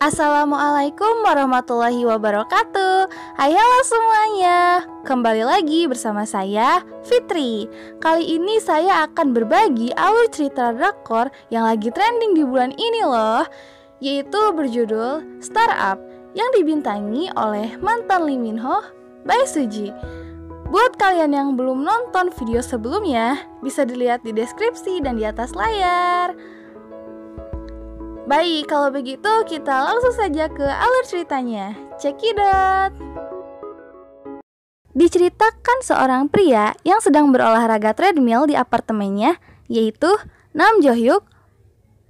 Assalamualaikum warahmatullahi wabarakatuh. Hai halo semuanya. Kembali lagi bersama saya Fitri. Kali ini saya akan berbagi alur cerita drakor yang lagi trending di bulan ini loh, yaitu berjudul Startup yang dibintangi oleh mantan Lee Min Ho, Bae Suji. Buat kalian yang belum nonton video sebelumnya, bisa dilihat di deskripsi dan di atas layar. Baik, kalau begitu kita langsung saja ke alur ceritanya. Check it out. Diceritakan seorang pria yang sedang berolahraga treadmill di apartemennya, yaitu Nam Jo Hyuk,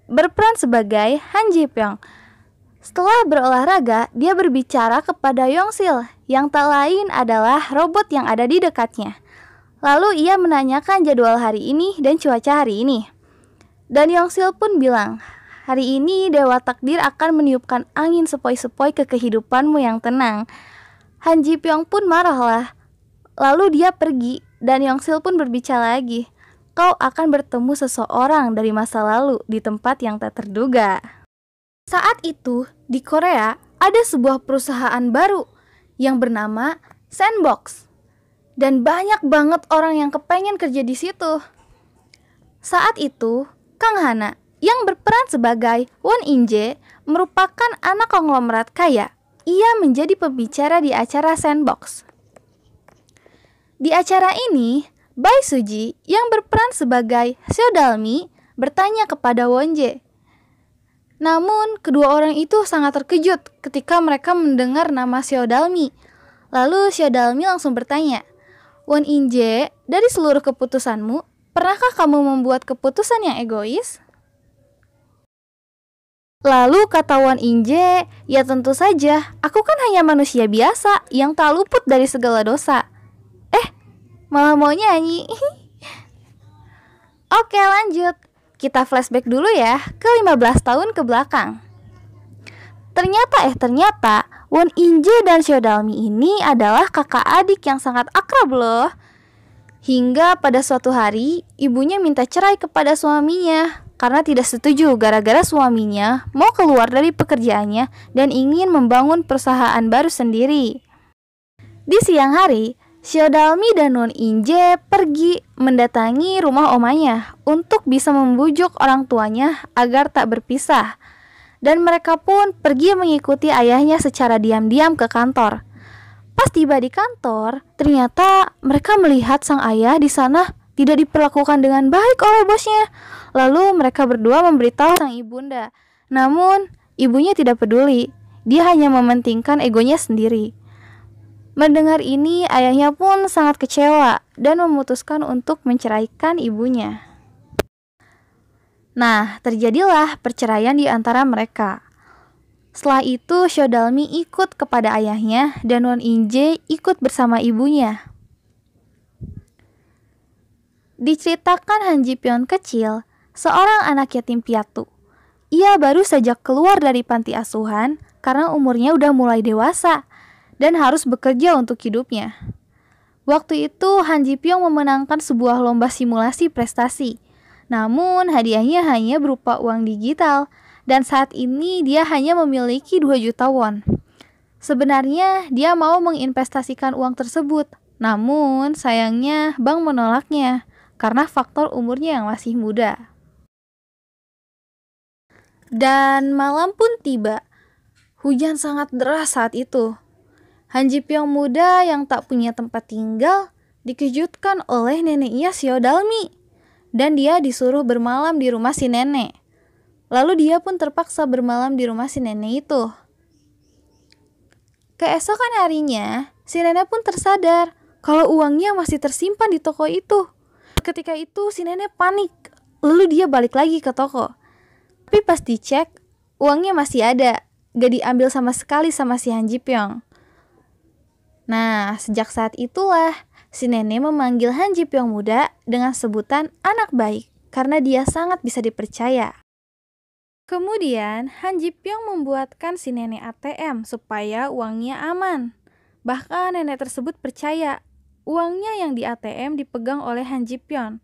berperan sebagai Han Ji Pyong. Setelah berolahraga, dia berbicara kepada Yong Sil, yang tak lain adalah robot yang ada di dekatnya. Lalu ia menanyakan jadwal hari ini dan cuaca hari ini. Dan Yong Sil pun bilang, hari ini Dewa Takdir akan meniupkan angin sepoi-sepoi ke kehidupanmu yang tenang. Han Ji Pyong pun marahlah. Lalu dia pergi dan Yong Sil pun berbicara lagi. Kau akan bertemu seseorang dari masa lalu di tempat yang tak terduga. Saat itu di Korea ada sebuah perusahaan baru yang bernama Sandbox. Dan banyak banget orang yang kepengen kerja di situ. Saat itu Kang Hana yang berperan sebagai Won In-jae merupakan anak konglomerat kaya. Ia menjadi pembicara di acara Sandbox. Di acara ini, Bae Suji yang berperan sebagai Seo Dalmi bertanya kepada Won Jae. Namun, kedua orang itu sangat terkejut ketika mereka mendengar nama Seo Dalmi. Lalu Seo Dalmi langsung bertanya, Won In-jae, dari seluruh keputusanmu, pernahkah kamu membuat keputusan yang egois? Lalu kata Won In-jae, ya tentu saja, aku kan hanya manusia biasa yang tak luput dari segala dosa. Malah mau nyanyi. Oke lanjut, kita flashback dulu ya ke 15 tahun ke belakang. Ternyata Won In-jae dan Seo Dalmi ini adalah kakak adik yang sangat akrab loh. Hingga pada suatu hari, ibunya minta cerai kepada suaminya karena tidak setuju gara-gara suaminya mau keluar dari pekerjaannya dan ingin membangun perusahaan baru sendiri. Di siang hari, Seo Dalmi dan Won In-jae pergi mendatangi rumah omanya untuk bisa membujuk orang tuanya agar tak berpisah. Dan mereka pun pergi mengikuti ayahnya secara diam-diam ke kantor. Pas tiba di kantor, ternyata mereka melihat sang ayah di sana tidak diperlakukan dengan baik oleh bosnya. Lalu mereka berdua memberitahu sang ibunda. Namun, ibunya tidak peduli. Dia hanya mementingkan egonya sendiri. Mendengar ini, ayahnya pun sangat kecewa dan memutuskan untuk menceraikan ibunya. Nah, terjadilah perceraian di antara mereka. Setelah itu, Seo Dalmi ikut kepada ayahnya dan Won In-jae ikut bersama ibunya. Diceritakan Han Ji Pyong kecil, seorang anak yatim piatu. Ia baru saja keluar dari panti asuhan karena umurnya udah mulai dewasa dan harus bekerja untuk hidupnya. Waktu itu Han Ji Pyong memenangkan sebuah lomba simulasi prestasi. Namun hadiahnya hanya berupa uang digital dan saat ini dia hanya memiliki 2 juta won. Sebenarnya dia mau menginvestasikan uang tersebut, namun sayangnya bank menolaknya karena faktor umurnya yang masih muda. Dan malam pun tiba. Hujan sangat deras saat itu. Han Ji Pyong muda yang tak punya tempat tinggal dikejutkan oleh neneknya Seo Dalmi dan dia disuruh bermalam di rumah si nenek. Lalu dia pun terpaksa bermalam di rumah si nenek itu. Keesokan harinya, si nenek pun tersadar kalau uangnya masih tersimpan di toko itu. Ketika itu si nenek panik, lalu dia balik lagi ke toko. Tapi pas dicek, uangnya masih ada, gak diambil sama sekali sama si Han Ji Pyong. Nah, sejak saat itulah si nenek memanggil Han Ji Pyong muda dengan sebutan anak baik karena dia sangat bisa dipercaya. Kemudian Han Ji Pyong membuatkan si nenek ATM supaya uangnya aman. Bahkan nenek tersebut percaya uangnya yang di ATM dipegang oleh Han Ji Pyong.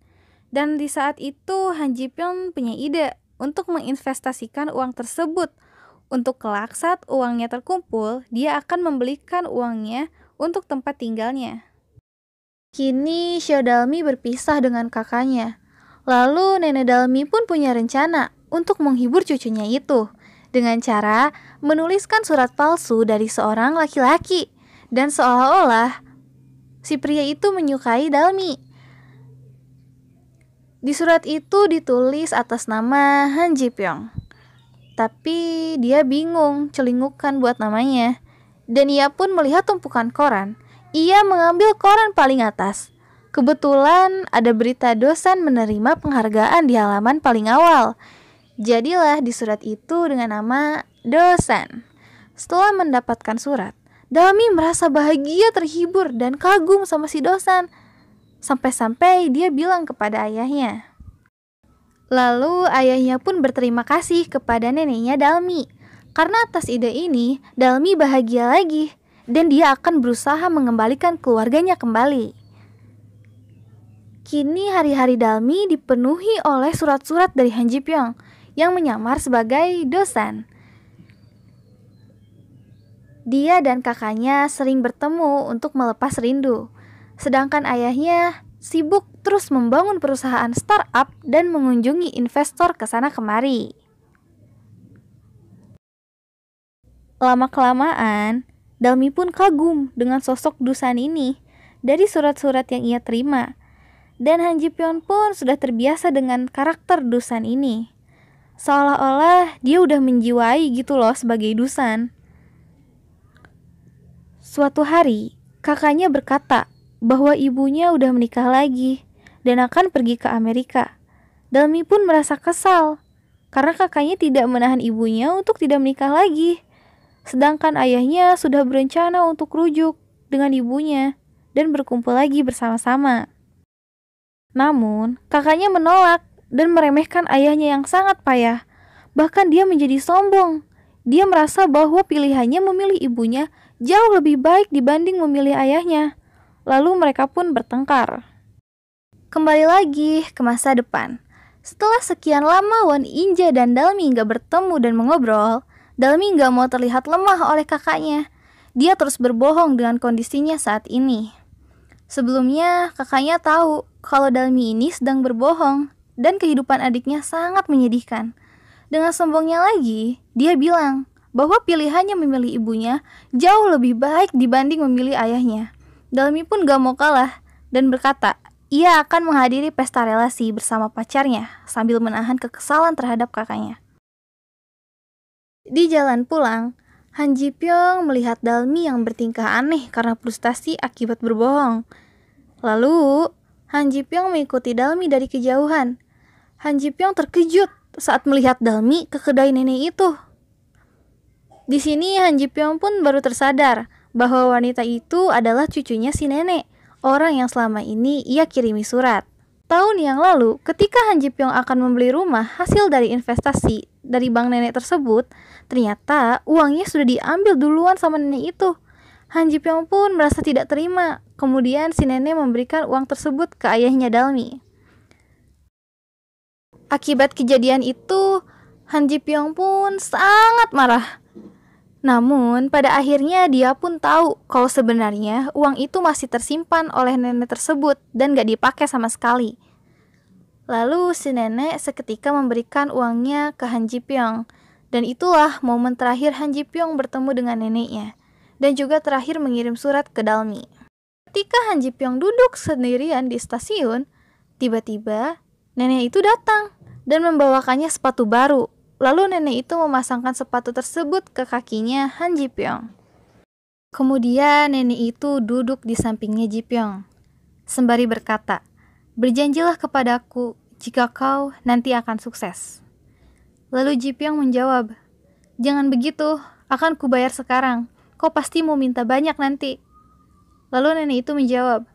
Dan di saat itu Han Ji Pyong punya ide untuk menginvestasikan uang tersebut untuk kelak saat uangnya terkumpul, dia akan membelikan uangnya untuk tempat tinggalnya. Kini Xiaodalmi berpisah dengan kakaknya. Lalu nenek Dalmi pun punya rencana untuk menghibur cucunya itu dengan cara menuliskan surat palsu dari seorang laki-laki, dan seolah-olah si pria itu menyukai Dalmi. Di surat itu ditulis atas nama Han Ji Pyong. Tapi dia bingung celingukan buat namanya. Dan ia pun melihat tumpukan koran. Ia mengambil koran paling atas. Kebetulan ada berita dosen menerima penghargaan di halaman paling awal. Jadilah di surat itu dengan nama dosen. Setelah mendapatkan surat, Dalmi merasa bahagia, terhibur, dan kagum sama si dosen. Sampai-sampai dia bilang kepada ayahnya. Lalu ayahnya pun berterima kasih kepada neneknya Dalmi. Karena atas ide ini, Dalmi bahagia lagi. Dan dia akan berusaha mengembalikan keluarganya kembali. Kini hari-hari Dalmi dipenuhi oleh surat-surat dari Han Ji Pyong yang menyamar sebagai dosen. Dia dan kakaknya sering bertemu untuk melepas rindu. Sedangkan ayahnya sibuk terus membangun perusahaan startup dan mengunjungi investor ke sana kemari. Lama-kelamaan, Dalmi pun kagum dengan sosok Dusan ini dari surat-surat yang ia terima. Dan Han Ji Pyong pun sudah terbiasa dengan karakter Dusan ini. Seolah-olah dia udah menjiwai gitu loh sebagai Dusan. Suatu hari, kakaknya berkata bahwa ibunya udah menikah lagi dan akan pergi ke Amerika. Dalmi pun merasa kesal karena kakaknya tidak menahan ibunya untuk tidak menikah lagi. Sedangkan ayahnya sudah berencana untuk rujuk dengan ibunya dan berkumpul lagi bersama-sama. Namun, kakaknya menolak dan meremehkan ayahnya yang sangat payah. Bahkan dia menjadi sombong. Dia merasa bahwa pilihannya memilih ibunya jauh lebih baik dibanding memilih ayahnya. Lalu mereka pun bertengkar. Kembali lagi ke masa depan. Setelah sekian lama Wan Inja dan Dalmi gak bertemu dan mengobrol, Dalmi gak mau terlihat lemah oleh kakaknya. Dia terus berbohong dengan kondisinya saat ini. Sebelumnya, kakaknya tahu kalau Dalmi ini sedang berbohong dan kehidupan adiknya sangat menyedihkan. Dengan sombongnya lagi, dia bilang bahwa pilihannya memilih ibunya jauh lebih baik dibanding memilih ayahnya. Dalmi pun gak mau kalah dan berkata ia akan menghadiri pesta relasi bersama pacarnya sambil menahan kekesalan terhadap kakaknya. Di jalan pulang, Han Ji Pyong melihat Dalmi yang bertingkah aneh karena frustasi akibat berbohong. Lalu, Han Ji Pyong mengikuti Dalmi dari kejauhan. Han Ji Pyong terkejut saat melihat Dalmi ke kedai nenek itu. Di sini Han Ji Pyong pun baru tersadar bahwa wanita itu adalah cucunya si nenek, orang yang selama ini ia kirimi surat. Tahun yang lalu, ketika Han Ji Pyong akan membeli rumah hasil dari investasi dari bank nenek tersebut, ternyata uangnya sudah diambil duluan sama nenek itu. Han Ji Pyong pun merasa tidak terima. Kemudian si nenek memberikan uang tersebut ke ayahnya Dalmi. Akibat kejadian itu, Han Ji Pyong pun sangat marah. Namun, pada akhirnya dia pun tahu kalau sebenarnya uang itu masih tersimpan oleh nenek tersebut dan gak dipakai sama sekali. Lalu si nenek seketika memberikan uangnya ke Han Ji Pyong. Dan itulah momen terakhir Han Ji Pyong bertemu dengan neneknya. Dan juga terakhir mengirim surat ke Dalmi. Ketika Han Ji Pyong duduk sendirian di stasiun, tiba-tiba nenek itu datang dan membawakannya sepatu baru. Lalu nenek itu memasangkan sepatu tersebut ke kakinya Han Ji Pyong. Kemudian nenek itu duduk di sampingnya Ji Pyong sembari berkata, "Berjanjilah kepadaku jika kau nanti akan sukses." Lalu Ji Pyong menjawab, "Jangan begitu, akan kubayar sekarang. Kau pasti mau minta banyak nanti." Lalu nenek itu menjawab,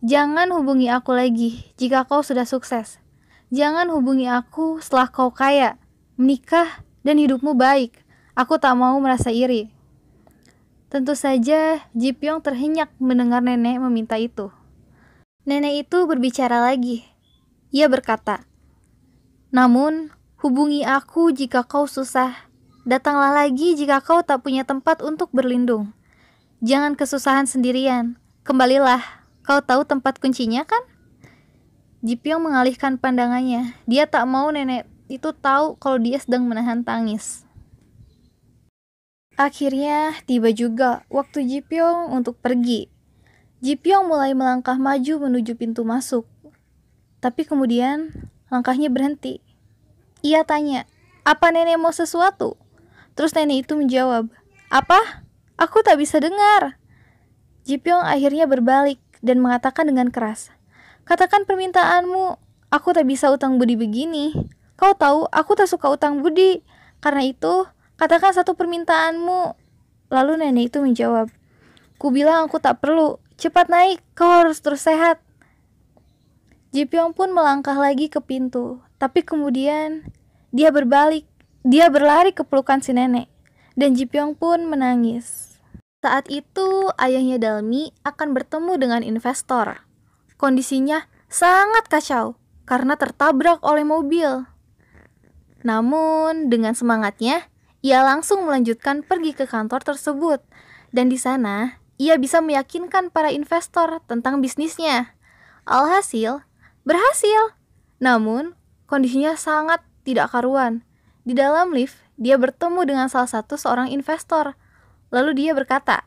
"Jangan hubungi aku lagi jika kau sudah sukses. Jangan hubungi aku setelah kau kaya, menikah, dan hidupmu baik. Aku tak mau merasa iri." Tentu saja Ji Pyong terhenyak mendengar nenek meminta itu. Nenek itu berbicara lagi. Ia berkata, "Namun, hubungi aku jika kau susah. Datanglah lagi jika kau tak punya tempat untuk berlindung. Jangan kesusahan sendirian. Kembalilah, kau tahu tempat kuncinya kan? Ji Pyong mengalihkan pandangannya. Dia tak mau nenek itu tahu kalau dia sedang menahan tangis. Akhirnya tiba juga waktu Ji Pyong untuk pergi. Ji Pyong mulai melangkah maju menuju pintu masuk. Tapi kemudian langkahnya berhenti. Ia tanya, "Apa nenek mau sesuatu?" Terus nenek itu menjawab, "Apa? Aku tak bisa dengar." Ji Pyong akhirnya berbalik dan mengatakan dengan keras, "Katakan permintaanmu, aku tak bisa utang budi begini. Kau tahu aku tak suka utang budi. Karena itu, katakan satu permintaanmu." Lalu nenek itu menjawab, "Ku bilang aku tak perlu. Cepat naik, kau harus terus sehat." Ji Pyong pun melangkah lagi ke pintu. Tapi kemudian dia berbalik. Dia berlari ke pelukan si nenek. Dan Ji Pyong pun menangis. Saat itu ayahnya Dalmi akan bertemu dengan investor. Kondisinya sangat kacau karena tertabrak oleh mobil. Namun dengan semangatnya, ia langsung melanjutkan pergi ke kantor tersebut. Dan di sana, ia bisa meyakinkan para investor tentang bisnisnya. Alhasil, berhasil. Namun, kondisinya sangat tidak karuan. Di dalam lift, dia bertemu dengan salah satu seorang investor. Lalu dia berkata,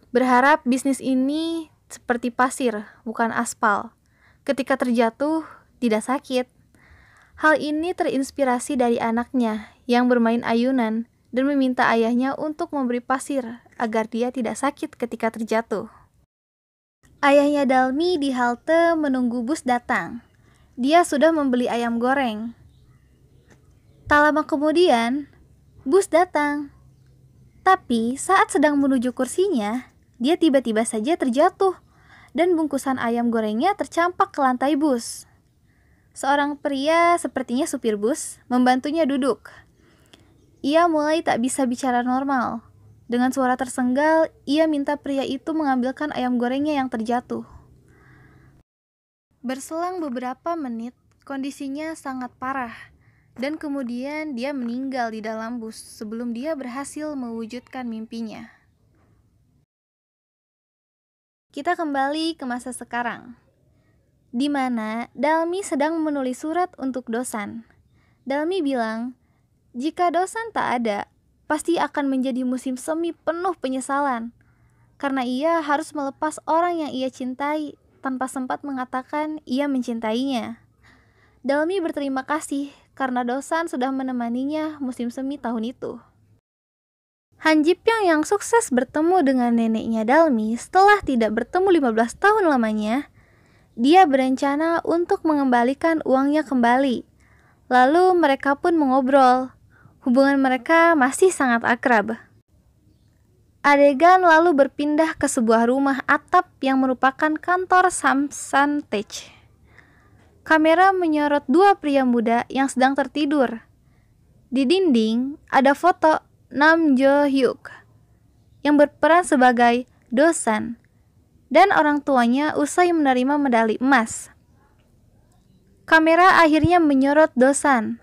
"Berharap bisnis ini seperti pasir, bukan aspal. Ketika terjatuh, tidak sakit." Hal ini terinspirasi dari anaknya yang bermain ayunan dan meminta ayahnya untuk memberi pasir agar dia tidak sakit ketika terjatuh. Ayahnya Dalmi di halte menunggu bus datang. Dia sudah membeli ayam goreng. Tak lama kemudian, bus datang. Tapi saat sedang menuju kursinya, dia tiba-tiba saja terjatuh dan bungkusan ayam gorengnya tercampak ke lantai bus. Seorang pria, sepertinya supir bus, membantunya duduk. Ia mulai tak bisa bicara normal. Dengan suara tersenggal, ia minta pria itu mengambilkan ayam gorengnya yang terjatuh. Berselang beberapa menit, kondisinya sangat parah. Dan kemudian dia meninggal di dalam bus sebelum dia berhasil mewujudkan mimpinya. Kita kembali ke masa sekarang, di mana Dalmi sedang menulis surat untuk Dosan. Dalmi bilang, jika Dosan tak ada, pasti akan menjadi musim semi penuh penyesalan. Karena ia harus melepas orang yang ia cintai tanpa sempat mengatakan ia mencintainya. Dalmi berterima kasih karena Dosan sudah menemaninya musim semi tahun itu. Han Ji Pyong yang sukses bertemu dengan neneknya Dalmi setelah tidak bertemu 15 tahun lamanya, dia berencana untuk mengembalikan uangnya kembali. Lalu mereka pun mengobrol. Hubungan mereka masih sangat akrab. Adegan lalu berpindah ke sebuah rumah atap yang merupakan kantor Samsan Tech. Kamera menyorot dua pria muda yang sedang tertidur. Di dinding ada foto Nam Jo Hyuk yang berperan sebagai Dosan dan orang tuanya usai menerima medali emas. Kamera akhirnya menyorot Dosan.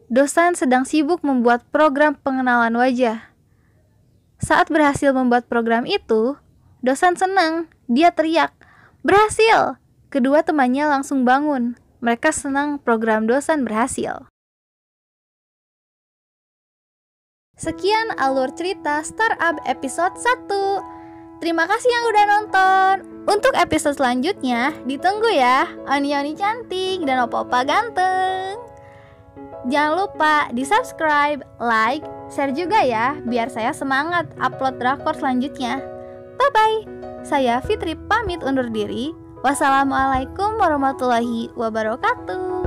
Dosan sedang sibuk membuat program pengenalan wajah. Saat berhasil membuat program itu, Dosan senang. Dia teriak, "Berhasil!" Kedua temannya langsung bangun. Mereka senang program Dosan berhasil. Sekian alur cerita Startup episode 1. Terima kasih yang udah nonton. Untuk episode selanjutnya, ditunggu ya, Oni-Oni cantik dan opa-opa ganteng. Jangan lupa di-subscribe, like, share juga ya, biar saya semangat upload drakor selanjutnya. Bye-bye. Saya Fitri pamit undur diri. Wassalamualaikum warahmatullahi wabarakatuh.